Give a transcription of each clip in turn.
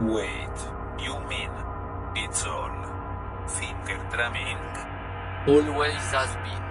Wait, you mean it's all finger drumming? Always has been.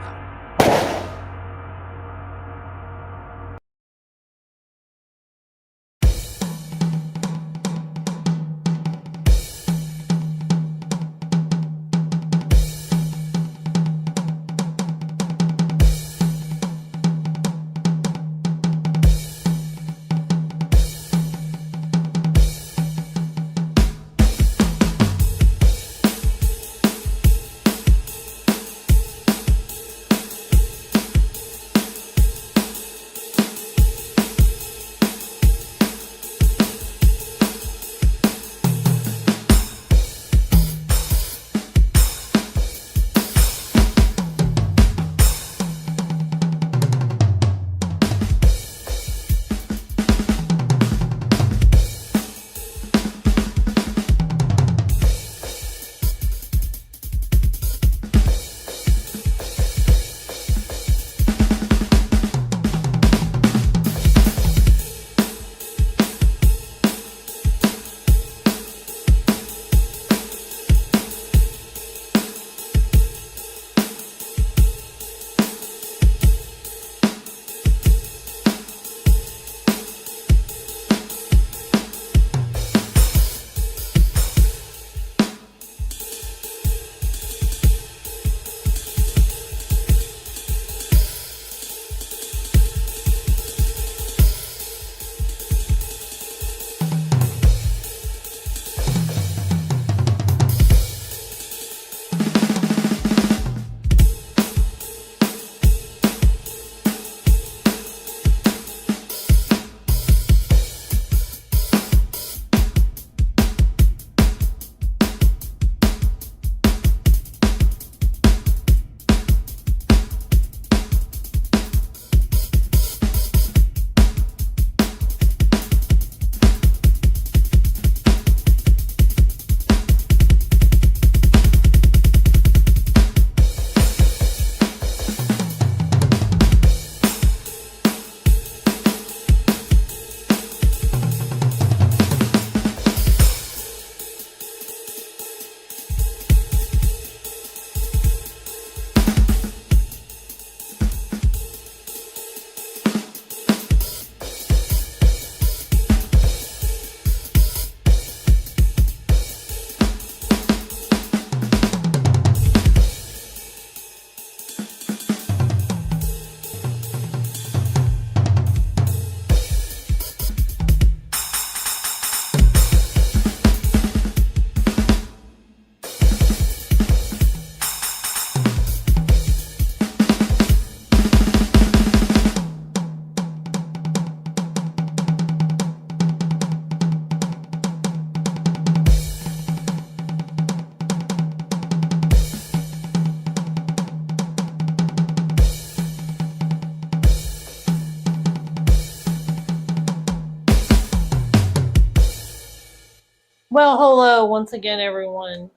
Well, hello once again, everyone.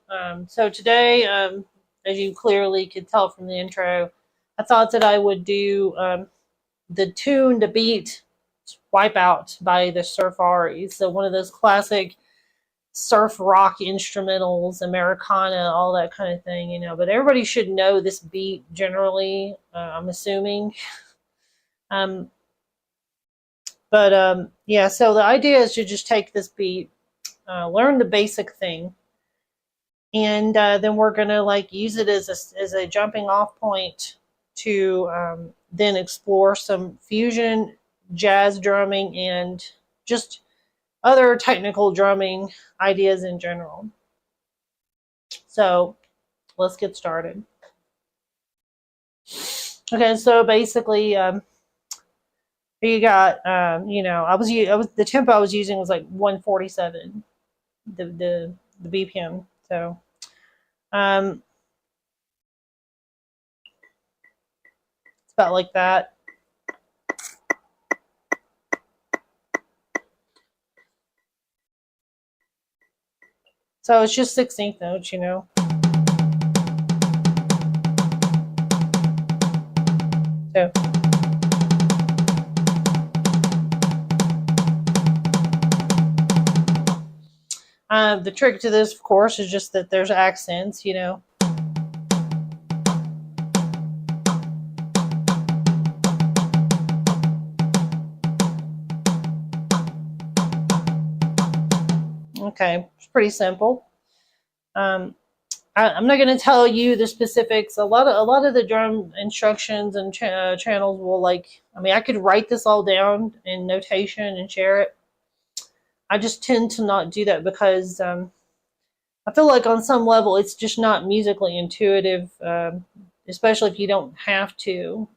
So today, as you clearly could tell from the intro, I thought that I would do the tune to beat Wipe Out by the Surf Aries. So one of those classic surf rock instrumentals, Americana, all that kind of thing, you know. But everybody should know this beat generally, I'm assuming. Um, yeah, so the idea is to just take this beat, learn the basic thing, and then we're gonna like use it as a jumping off point to then explore some fusion, jazz drumming, and just other technical drumming ideas in general. So let's get started. Okay, so basically, you got I was the tempo I was using was like 147, the BPM. So it's about like that. So it's just 16th notes, you know. So The trick to this, of course, is just that there's accents, you know. Okay, it's pretty simple. I'm not going to tell you the specifics. A lot of the drum instructions and channels will I could write this all down in notation and share it. I just tend to not do that because I feel like on some level it's just not musically intuitive, especially if you don't have to.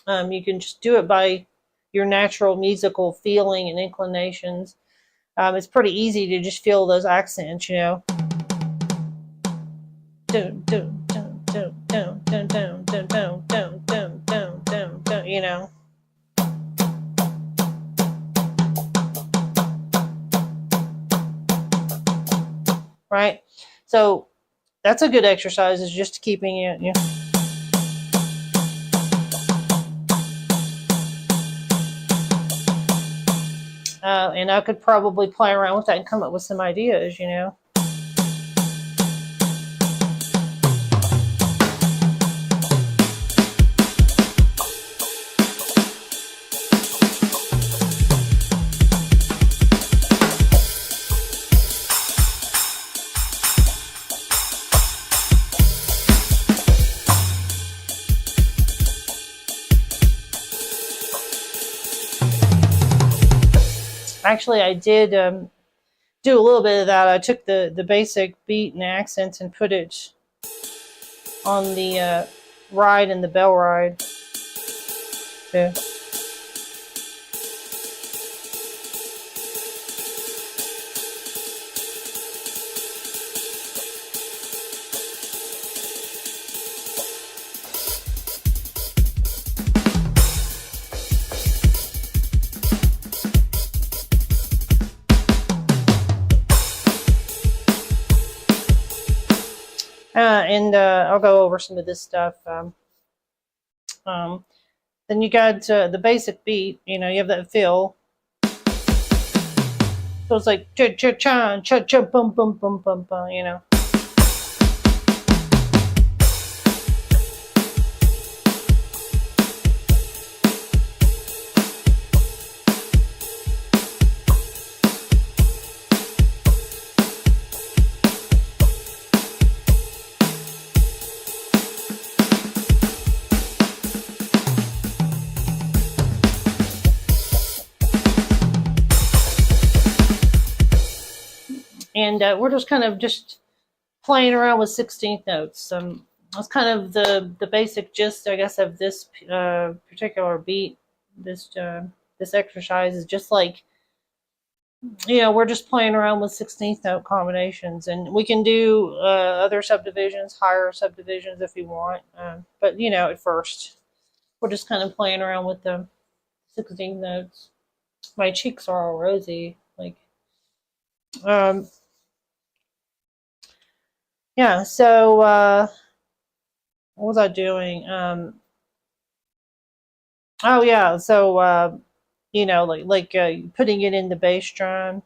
You can just do it by your natural musical feeling and inclinations. It's pretty easy to just feel those accents, you know. You know. Right? So that's a good exercise, is just keeping it, you know. And I could probably play around with that and come up with some ideas, you know. Actually, I did do a little bit of that. I took the basic beat and accents and put it on the ride and the bell ride too. And I'll go over some of this stuff. Then you got the basic beat. You know, you have that fill. So it's like cha cha cha cha cha bum bum bum bum bum. You know. And we're just kind of just playing around with 16th notes. That's kind of the basic gist, I guess, of this particular beat. This exercise is just like, you know, we're just playing around with 16th note combinations, and we can do other subdivisions, higher subdivisions if you want. But you know, at first, we're just kind of playing around with the 16th notes. My cheeks are all rosy, like. Yeah, so what was I doing? Oh yeah, so you know, like putting it in the bass drum.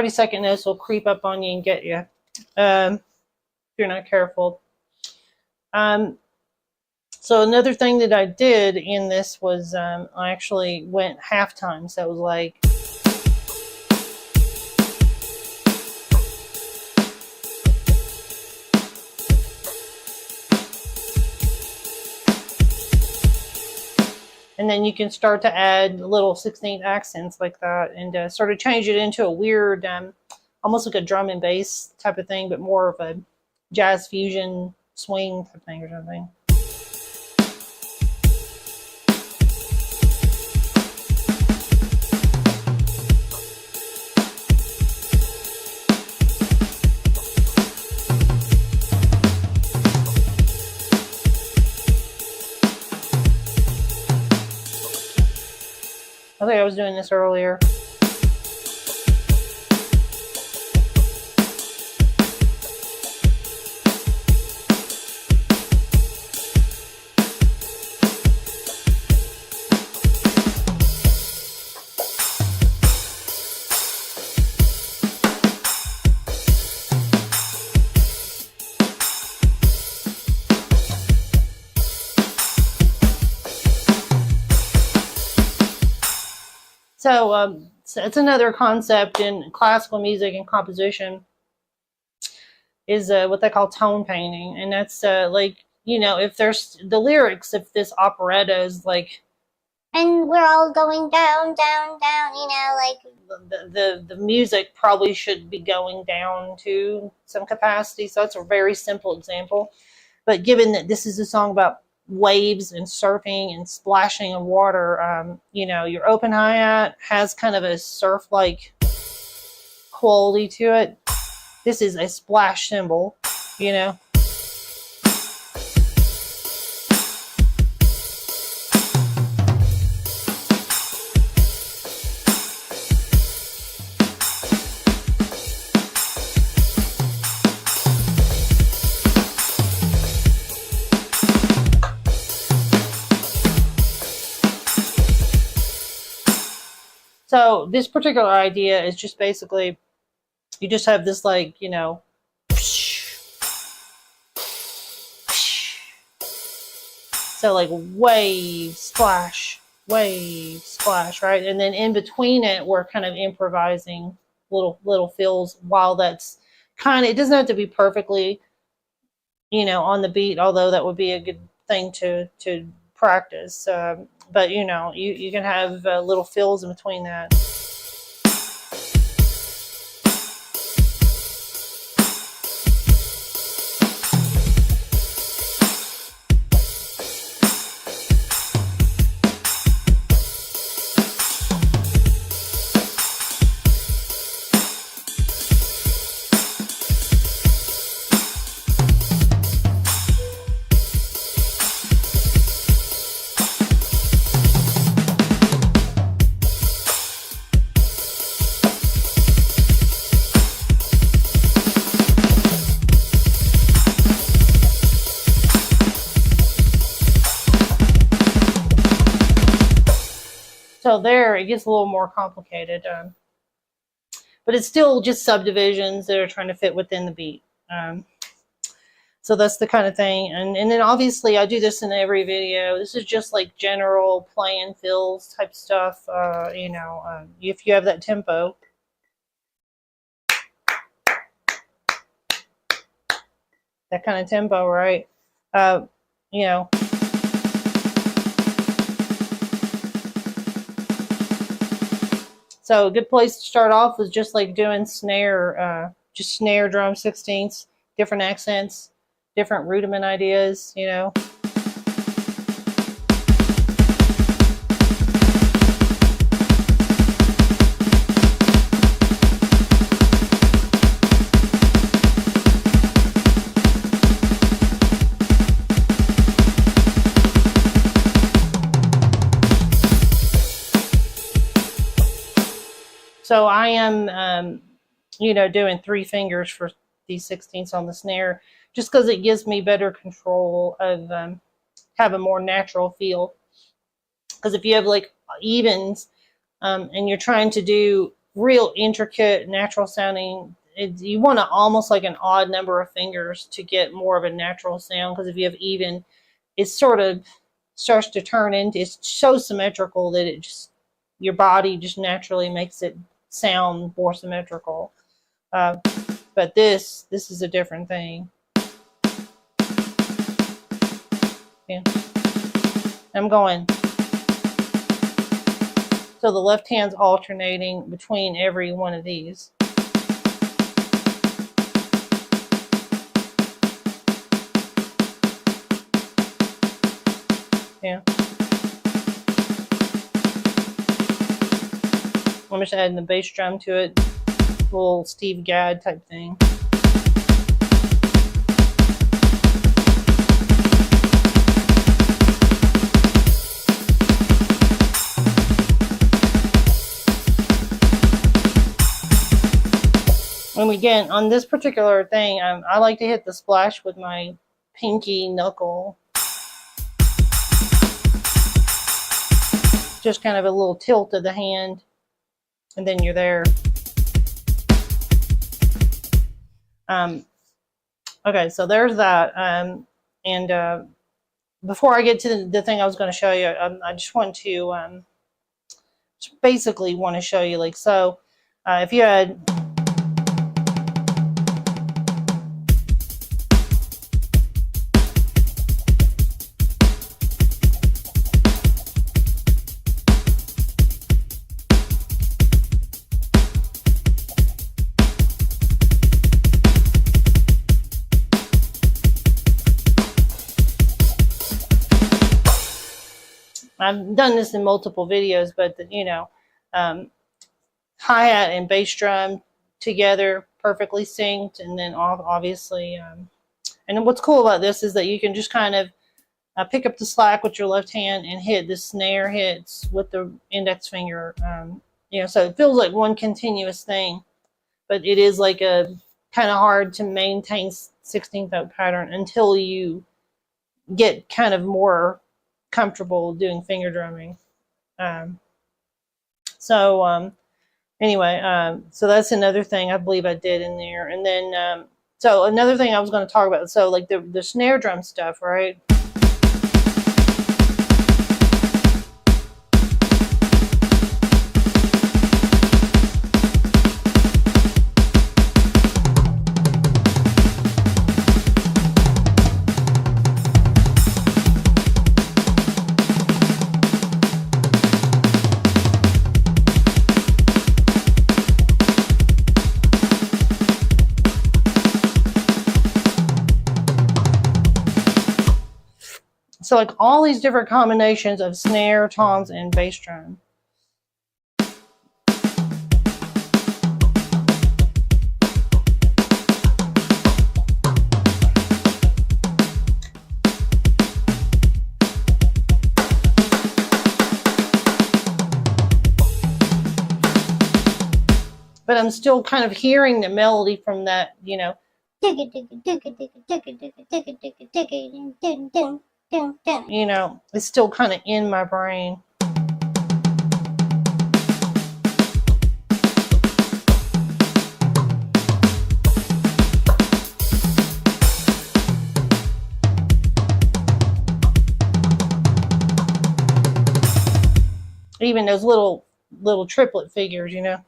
Second notes will creep up on you and get you if you're not careful. So another thing that I did in this was I actually went halftime. So it was like. And then you can start to add little 16th accents like that, and sort of change it into a weird, almost like a drum and bass type of thing, but more of a jazz fusion swing type thing or something. I was doing this earlier. So it's another concept in classical music and composition is what they call tone painting. And that's like, you know, if there's the lyrics, if this operetta is like, and we're all going down, down, down, you know, like the music probably should be going down to some capacity. So that's a very simple example. But given that this is a song about waves and surfing and splashing of water, you know, your open hi-hat has kind of a surf-like quality to it. This is a splash cymbal, you know. So this particular idea is just basically, you just have this like, you know, so like wave, splash, right? And then in between it, we're kind of improvising little fills while that's kind of, it doesn't have to be perfectly, you know, on the beat, although that would be a good thing to practice. But you know, you can have little fills in between that. So there, it gets a little more complicated, but it's still just subdivisions that are trying to fit within the beat. So that's the kind of thing. And then obviously I do this in every video. This is just like general play and fills type stuff. You know, if you have that tempo. That kind of tempo, right? You know. So a good place to start off was just like doing snare, just snare drum 16ths, different accents, different rudiment ideas, you know. So I am, you know, doing 3 fingers for these 16ths on the snare, just because it gives me better control of have a more natural feel. Because if you have like evens and you're trying to do real intricate, natural sounding, you want to almost like an odd number of fingers to get more of a natural sound. Because if you have even, it sort of starts to turn into, it's so symmetrical that it just, your body just naturally makes it sound more symmetrical. But this is a different thing. Yeah. I'm going. So the left hand's alternating between every one of these. Yeah. I'm just adding the bass drum to it, a little Steve Gadd type thing. And again, on this particular thing, I like to hit the splash with my pinky knuckle. Just kind of a little tilt of the hand, and then you're there. Okay, so there's that. And before I get to the thing I was going to show you, I just want to just basically want to show you, like, so if you had I've done this in multiple videos, but you know, hi-hat and bass drum together, perfectly synced, and then obviously, and what's cool about this is that you can just kind of pick up the slack with your left hand and hit the snare hits with the index finger. You know, so it feels like one continuous thing, but it is like a kind of hard to maintain 16th note pattern until you get kind of more comfortable doing finger drumming. Anyway, so that's another thing I believe I did in there. And then so another thing I was going to talk about, so like the snare drum stuff, right? So like all these different combinations of snare, toms, and bass drum. But I'm still kind of hearing the melody from that, you know. You know, it's still kind of in my brain. Even those little triplet figures, you know.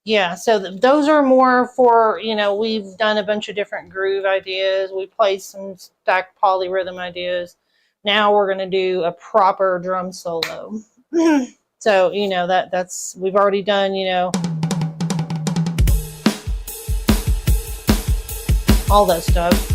Yeah, so those are more for, you know, we've done a bunch of different groove ideas. We played some stacked polyrhythm ideas. Now we're going to do a proper drum solo. So, you know, that's, we've already done, you know, all that stuff.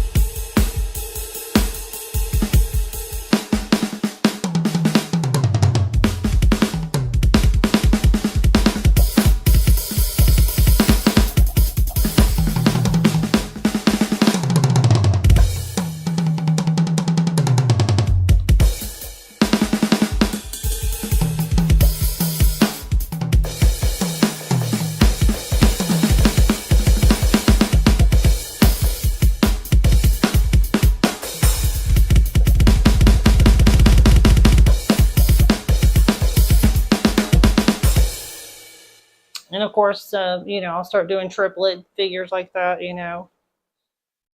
And of course, you know, I'll start doing triplet figures like that, you know.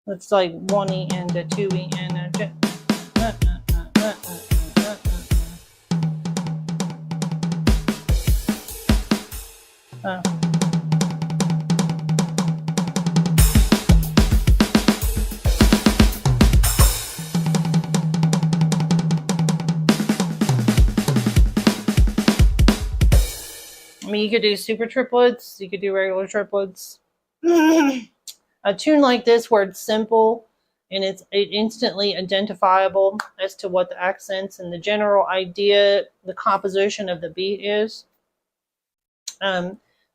It's like 1E and a 2E and a... I mean, you could do super triplets, you could do regular triplets. A tune like this where it's simple and it's instantly identifiable as to what the accents and the general idea, the composition of the beat is.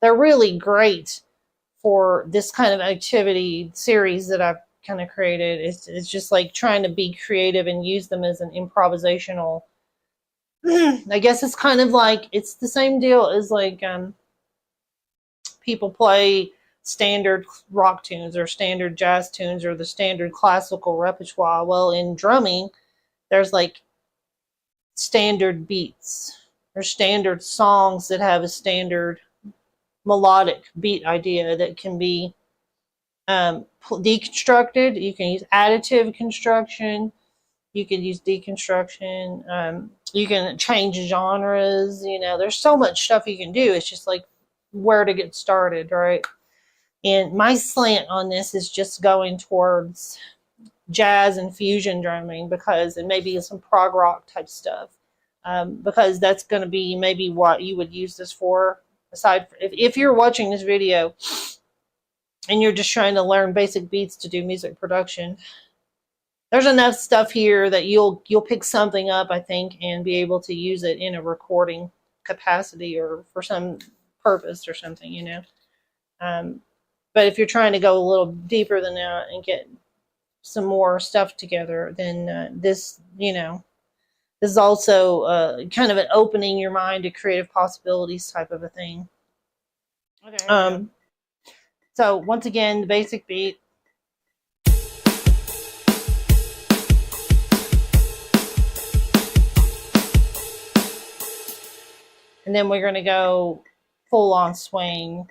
they're really great for this kind of activity series that I've kind of created. It's just like trying to be creative and use them as an improvisational. I guess it's kind of like, it's the same deal as like people play standard rock tunes or standard jazz tunes or the standard classical repertoire. Well, in drumming, there's like standard beats or standard songs that have a standard melodic beat idea that can be deconstructed. You can use additive construction. You can use deconstruction. You can change genres. There's so much stuff you can do. It's just like where to get started, right? And my slant on this is just going towards jazz and fusion drumming, because, and maybe some prog rock type stuff, because that's going to be maybe what you would use this for. Aside, if you're watching this video and you're just trying to learn basic beats to do music production, there's enough stuff here that you'll pick something up, I think, and be able to use it in a recording capacity or for some purpose or something, But if you're trying to go a little deeper than that and get some more stuff together, then this is also kind of an opening your mind to creative possibilities type of a thing. Okay. So once again, the basic beat. And then we're going to go full on swing.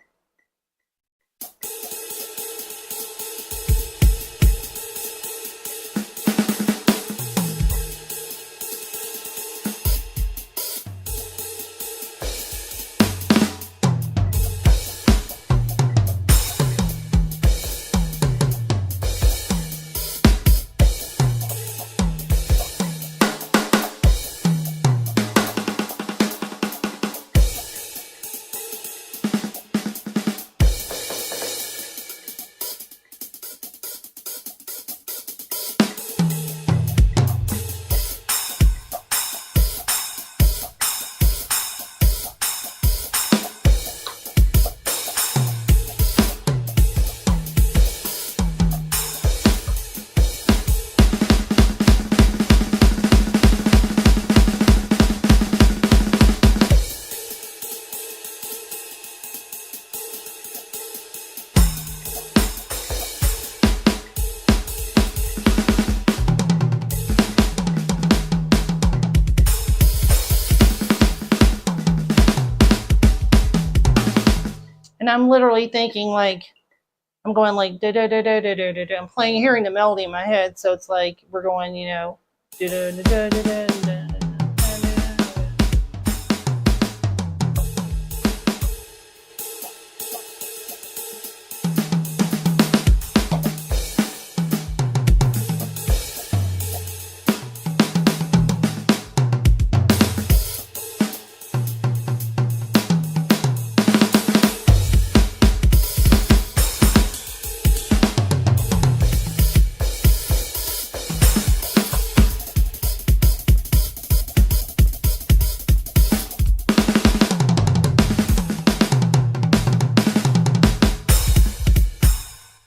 And I'm literally thinking like, I'm going like da da da da da da da. I'm playing, hearing the melody in my head, so it's like we're going, da da da da da da.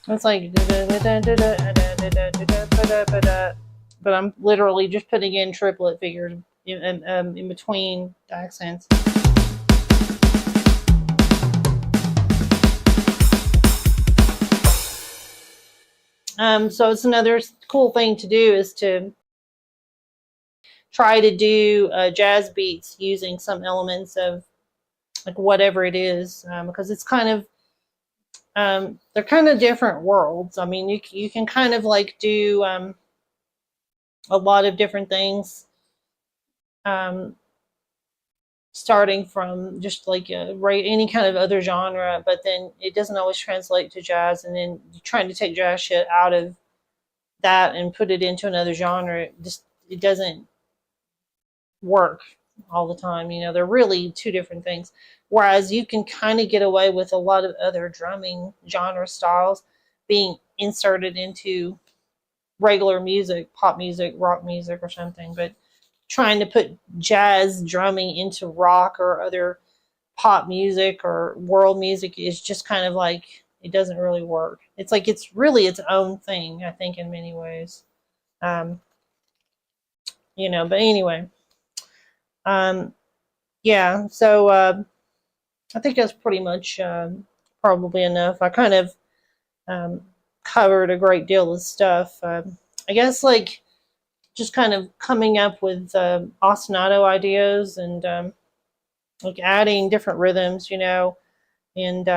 It's like, but I'm literally just putting in triplet figures in between the accents. So it's another cool thing to do is to try to do jazz beats using some elements of like whatever it is, because it's kind of they're kind of different worlds. I mean, you can kind of like do a lot of different things, starting from just like any kind of other genre, but then it doesn't always translate to jazz, and then trying to take jazz shit out of that and put it into another genre, it doesn't work all the time. They're really two different things. Whereas you can kind of get away with a lot of other drumming genre styles being inserted into regular music, pop music, rock music or something, but trying to put jazz drumming into rock or other pop music or world music is just kind of like, it doesn't really work. It's like it's really its own thing, I think, in many ways. Um, but anyway, yeah. So I think that's pretty much probably enough. I kind of um, covered a great deal of stuff. I guess like just kind of coming up with ostinato ideas and like adding different rhythms, and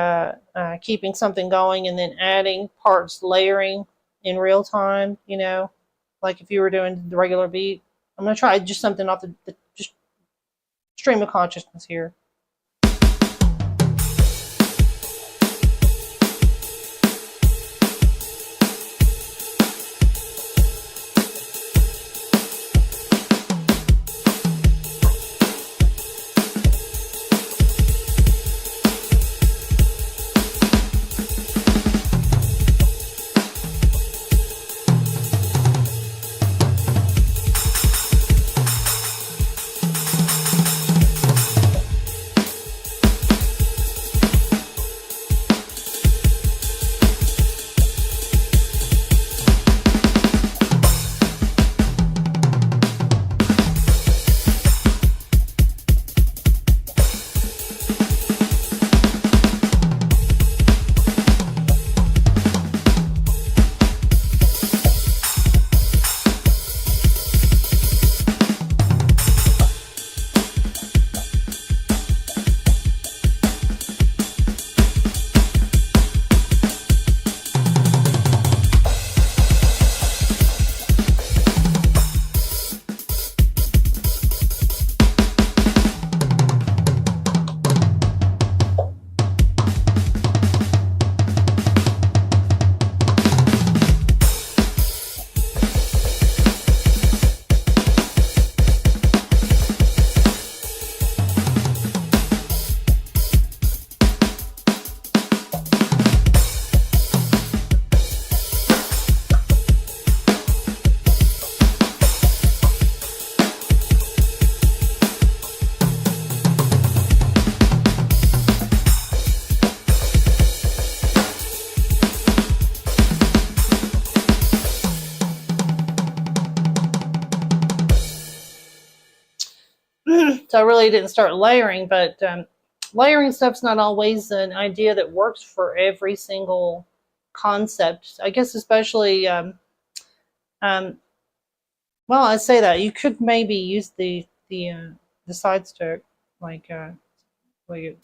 keeping something going, and then adding parts, layering in real time, like if you were doing the regular beat. I'm going to try just something off the just stream of consciousness here. So I really didn't start layering, but layering stuff's not always an idea that works for every single concept. I guess especially, um, well, I say that you could maybe use the side stick, like like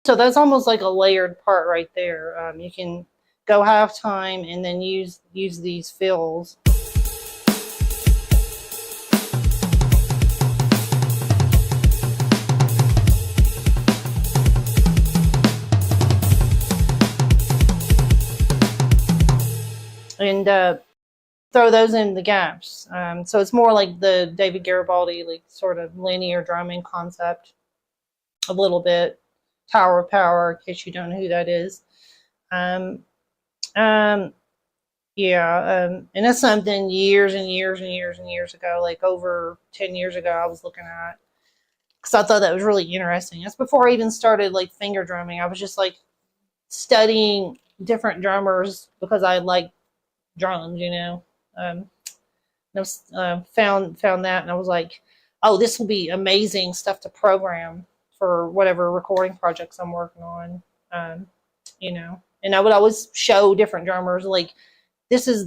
so that's almost like a layered part right there. You can go halftime and then use these fills. And throw those in the gaps. So it's more like the David Garibaldi, like sort of linear drumming concept. a little bit. Tower of Power, in case you don't know who that is. Yeah, and that's something years and years and years and years ago, like over 10 years ago, I was looking at, because I thought that was really interesting. That's before I even started like finger drumming. I was just like studying different drummers because I like drums, you know. I was, found that, and I was like, oh, this will be amazing stuff to program for whatever recording projects I'm working on, you know. And I would always show different drummers like, this is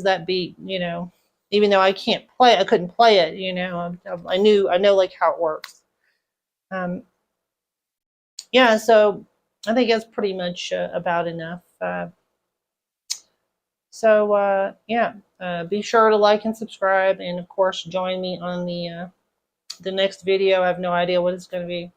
that beat, you know. Even though I couldn't play it, you know. I know like how it works. Yeah, so I think that's pretty much about enough. Yeah, be sure to like and subscribe, and of course, join me on the next video. I have no idea what it's going to be.